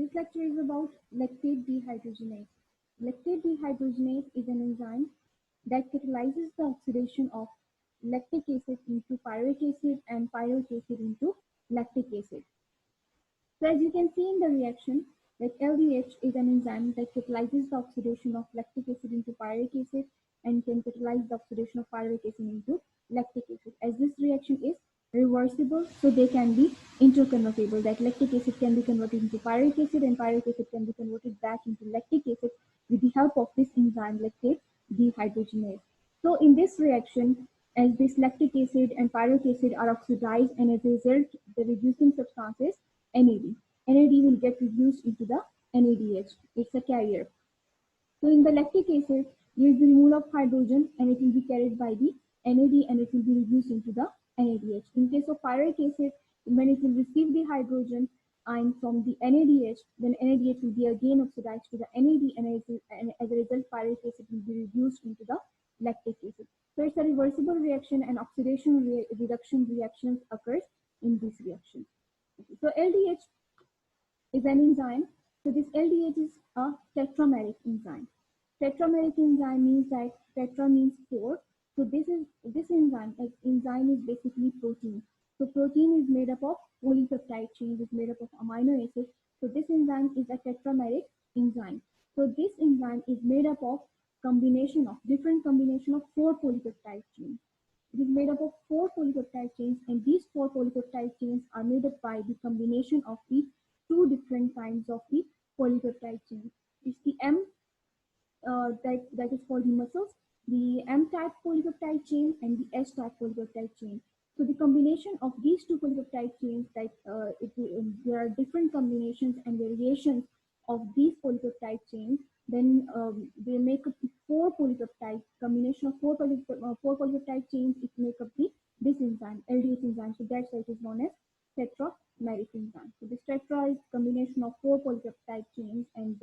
This lecture is about lactate dehydrogenase. Lactate dehydrogenase is an enzyme that catalyzes the oxidation of lactic acid into pyruvic acid and pyruvic acid into lactic acid. So as you can see in the reaction, that LDH is an enzyme that catalyzes the oxidation of lactic acid into pyruvic acid and can catalyze the oxidation of pyruvic acid into lactic acid. As this reaction is reversible, so they can be interconvertible. That lactic acid can be converted into pyruvic acid and pyruvic acid can be converted back into lactic acid with the help of this enzyme lactate dehydrogenase. So in this reaction, as this lactic acid and pyruvic acid are oxidized, and as a result, the reducing substance is NAD. NAD will get reduced into the NADH. It's a carrier. So in the lactic acid, there is the removal of hydrogen and it will be carried by the NAD and it will be reduced into the NADH. In case of pyruvic acid, when it will receive the hydrogen ion from the NADH, then NADH will be again oxidized to the NAD and as a result, pyruvic acid will be reduced into the lactic acid. So it's a reversible reaction and oxidation reduction reactions occurs in this reaction. So LDH is an enzyme. So this LDH is a tetrameric enzyme. Tetrameric enzyme means that tetra means 4. So this enzyme is basically protein. So protein is made up of polypeptide chains, is made up of amino acids. So this enzyme is a tetrameric enzyme. So this enzyme is made up of different combination of 4 polypeptide chains. It is made up of 4 polypeptide chains, and these 4 polypeptide chains are made up by the combination of the 2 different kinds of the polypeptide chains. It's the M that is called the muscles, the M-type polypeptide chain and the S-type polypeptide chain. So the combination of these 2 polypeptide chains, there are different combinations and variations of these polypeptide chains. Then they make up the 4 polypeptide combination of 4 polypeptide chains. It make up this enzyme, LDH enzyme. So that's why it is known as tetrameric enzyme. So this tetra is combination of 4 polypeptide chains, and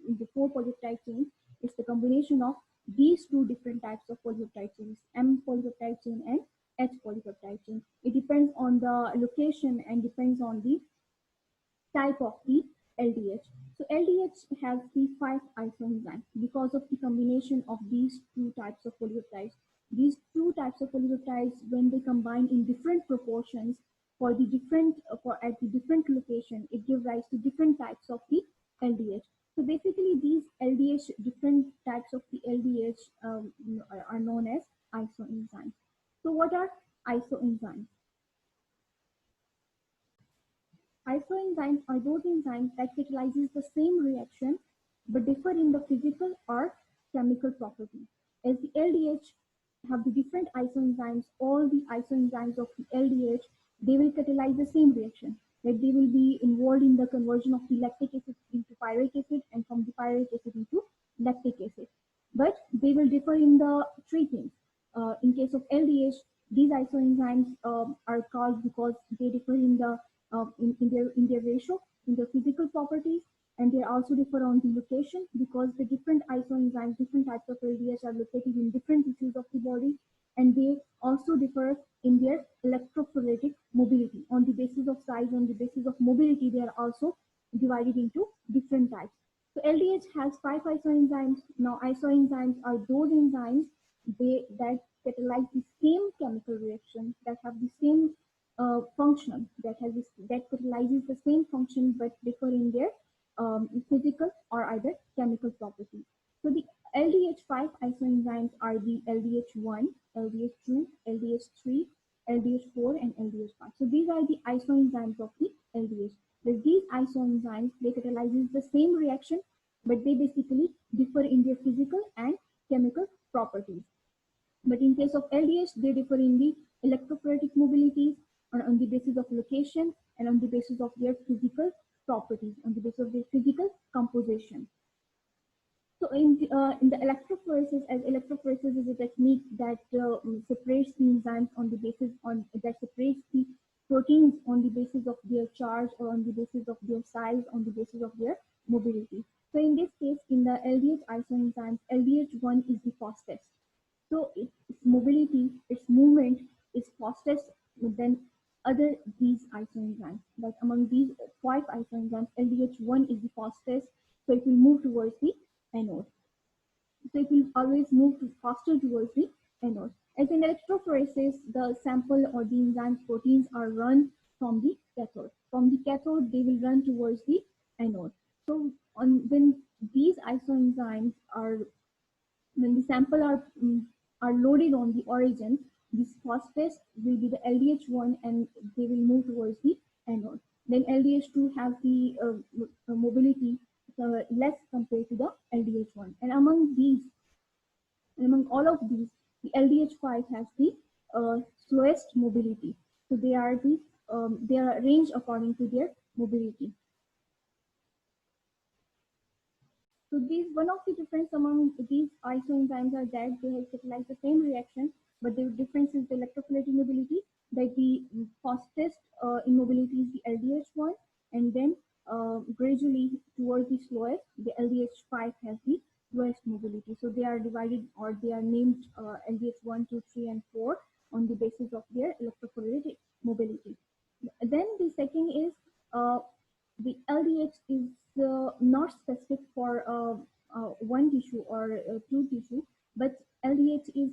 in the 4 polypeptide chains, it's the combination of these 2 different types of polypeptide chains, M polypeptide chain and H polypeptide chain. It depends on the location and depends on the type of the LDH. So LDH has the 5 isoenzymes because of the combination of these 2 types of polypeptides. These 2 types of polypeptides, when they combine in different proportions at the different location, it gives rise to different types of the LDH. So basically, these LDH, different types of the LDH are known as isoenzymes. So what are isoenzymes? Isoenzymes are those enzymes that catalyzes the same reaction but differ in the physical or chemical properties. As the LDH have the different isoenzymes, all the isoenzymes of the LDH, they will catalyze the same reaction. Like they will be involved in the conversion of the lactic acid into pyruvic acid and from the pyruvic acid into lactic acid. But they will differ in the 3 things. In case of LDH, these isoenzymes are called because they differ in the in their ratio, in their physical properties, and they also differ on the location because the different isoenzymes, different types of LDH are located in different tissues of the body, and they also differ in their electrophoretic mobility. On the basis of size, on the basis of mobility, they are also divided into different types. So LDH has 5 isoenzymes. Now isoenzymes are those enzymes that catalyze the same chemical reaction, that have the same function, that catalyzes the same function but differ in their physical or either chemical properties. So the LDH5 isoenzymes are the LDH1, LDH2, LDH3, LDH4, and LDH5. So these are the isoenzymes of the LDH. These isoenzymes, they catalyzes the same reaction, but they basically differ in their physical and chemical properties. But in case of LDH, they differ in the electrophoretic mobilities, on the basis of location, and on the basis of their physical properties, on the basis of their physical composition. So in the electrophoresis, as electrophoresis is a technique that separates the enzymes that separates the proteins on the basis of their charge or on the basis of their size, on the basis of their mobility. So in this case, in the LDH isoenzymes, LDH1 is the fastest. So its mobility, its movement is fastest than other these isoenzymes. Like among these five isoenzymes, LDH1 is the fastest, so it will move towards the anode. So it will always move faster towards the anode. As in electrophoresis, the sample or the enzyme proteins are run from the cathode. From the cathode, they will run towards the anode. So when these isoenzymes are, when the sample are loaded on the origin, this phosphate will be the LDH1 and they will move towards the anode. Then LDH2 has the mobility less compared to the LDH1. And among all of these, the LDH5 has the slowest mobility. So they are arranged according to their mobility. So these one of the difference among these isoenzymes are that they have catalyzed the same reaction, but the difference is the electrophoretic mobility. That the fastest in mobility is the LDH1, and then gradually towards the slowest, the LDH5 has the lowest mobility. So they are divided or they are named LDH1, 2, 3, and 4 on the basis of their electrophoretic mobility. Then the second is the LDH is not specific for one tissue or two tissue, but LDH is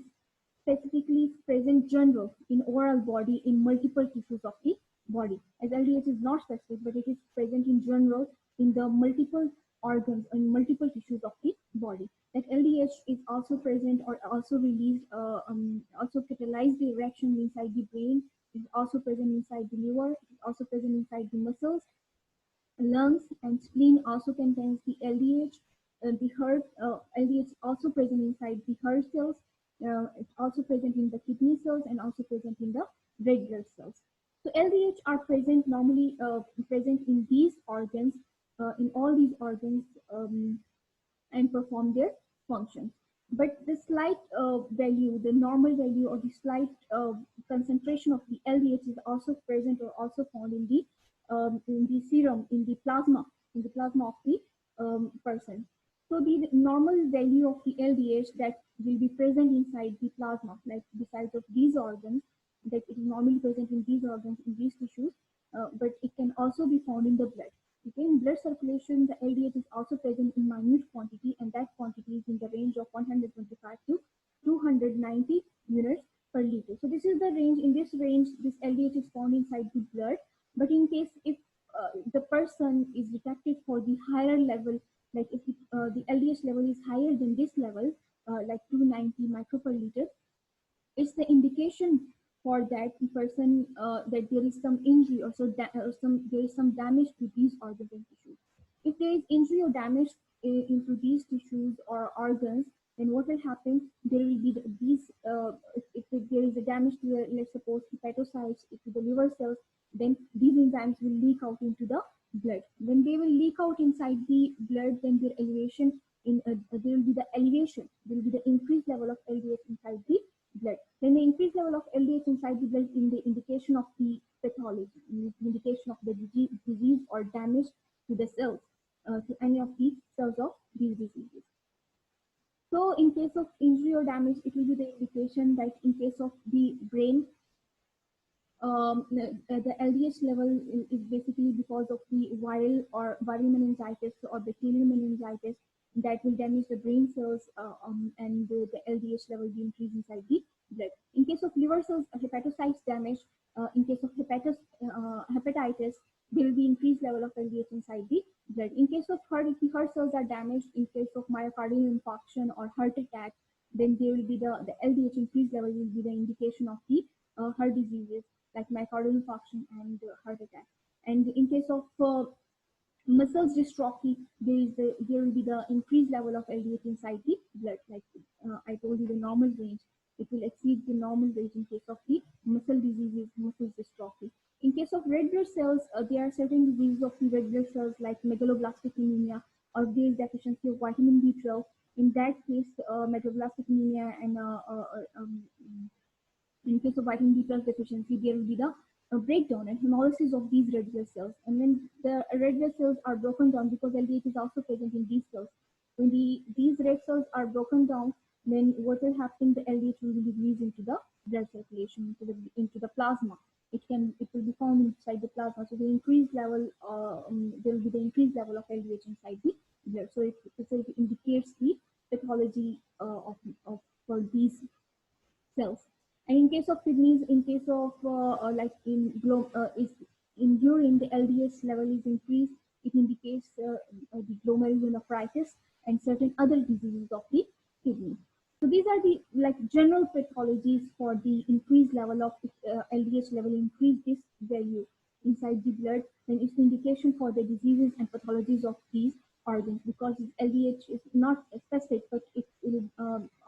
specifically present general in oral body in multiple tissues of the body. As LDH is not specific, but it is present in general in the multiple organs and multiple tissues of the body. That LDH is also present or also released, also catalyze the reactions inside the brain. It is also present inside the liver. It is also present inside the muscles. Lungs and spleen also contains the LDH. The heart LDH is also present inside the heart cells. It's also present in the kidney cells and also present in the red blood cells. So LDH are present normally present in these organs, in all these organs, and perform their functions. But the slight value, the normal value or the slight concentration of the LDH is also present or also found in the serum, in the plasma of the person. So the normal value of the LDH that will be present inside the plasma, like besides of these organs, that it is normally present in these organs, in these tissues, but it can also be found in the blood. Okay, in blood circulation, the LDH is also present in minute quantity, and that quantity is in the range of 125 to 290 units per liter. So this is the range. In this range, this LDH is found inside the blood. But in case if the person is detected for the higher level, like if the LDH level is higher than this level, like 290 micro per liter, it's the indication for that the person that there is some injury or there is some damage to these organs and tissues. If there is injury or damage into these tissues or organs, then what will happen? There will be if there is a damage to the, let's suppose, hepatocytes, to the liver cells, then these enzymes will leak out into the blood. When they will leak out inside the blood, then their elevation there will be the elevation, there will be the increased level of LDH inside the blood. Then the increased level of LDH inside the blood in the indication of the pathology, indication of the disease or damage to the cells, to any of the cells of these diseases. So in case of injury or damage, it will be the indication that in case of the brain, the LDH level is basically because of the viral meningitis or bacterial meningitis that will damage the brain cells, and the LDH level will increase inside the blood. In case of liver cells, hepatocytes damage, in case of hepatitis, there will be increased level of LDH inside the blood. In case of heart, if the heart cells are damaged, in case of myocardial infarction or heart attack, then there will be the LDH increased level will be the indication of the heart diseases like myocardial infarction and heart attack. And in case of muscles dystrophy, there will be the increased level of LDH inside the blood. Like I told you, the normal range, it will exceed the normal range in case of the muscle diseases, muscle dystrophy. In case of red blood cells, there are certain diseases of the red blood cells like megaloblastic anemia, or there is deficiency of vitamin B12. In that case, megaloblastic anemia and in case of vitamin B12 deficiency, there will be the breakdown and hemolysis of these red blood cells. And when the red blood cells are broken down, because LDH is also present in these cells, when these red cells are broken down, then what will happen? The LDH will be released into the blood circulation, into the plasma. It it will be found inside the plasma. So the increased level, there will be the increased level of LDH inside the blood. So it indicates the pathology of for these cells. And in case of kidneys, in case of like in urine, the LDH level is increased. It indicates the glomerulonephritis and certain other diseases of the kidney. So these are the like general pathologies for the increased level of LDH level, increase this value inside the blood, then it's the indication for the diseases and pathologies of these organs, because LDH is not specific, but it is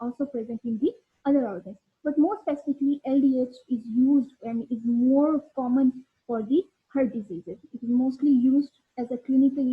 also present in the other organs. But more specifically, LDH is used and is more common for the heart diseases. It is mostly used as a clinical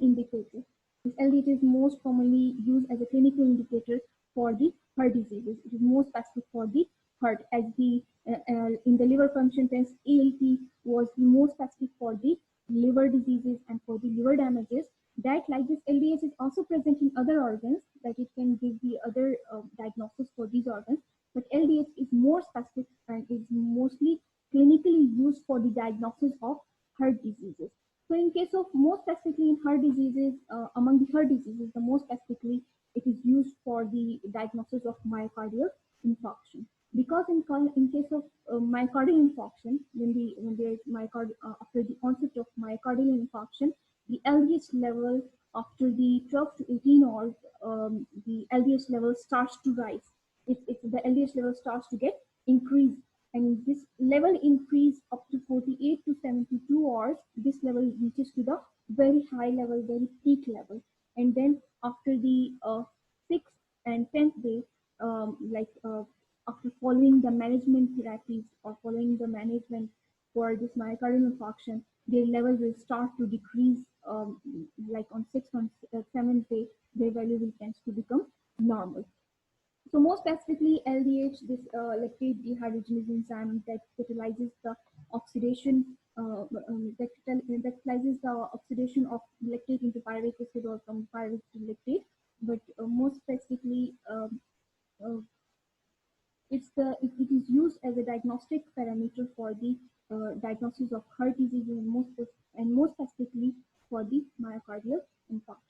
indicator. This LDH is most commonly used as a clinical indicator for the heart diseases. It is more specific for the heart, as the in the liver function test, ALT was more specific for the liver diseases and for the liver damages. That, like this, LDH is also present in other organs, that it can give the other diagnosis for these organs. But LDH is more specific and is mostly clinically used for the diagnosis of heart diseases. So in case of more specifically in heart diseases, among the heart diseases, the most specifically it is used for the diagnosis of myocardial infarction. Because in case of myocardial infarction, when there is after the onset of myocardial infarction, the LDH level after the 12 to 18 hours, the LDH level starts to rise. The LDH level starts to get increased, and this level increase up to 48 to 72 hours. This level reaches to the very high level, very peak level. And then after the 6th and 10th day, after following the management therapies or following the management for this myocardial infarction, their level will start to decrease. Like on 6th and 7th day, their value will tend to become normal. So more specifically, LDH, this lactate dehydrogenase enzyme that catalyzes the oxidation, that catalyzes the oxidation of lactate into pyruvic acid or from pyruvic to lactate. But more specifically, it is used as a diagnostic parameter for the diagnosis of heart disease, and more specifically for the myocardial infarction.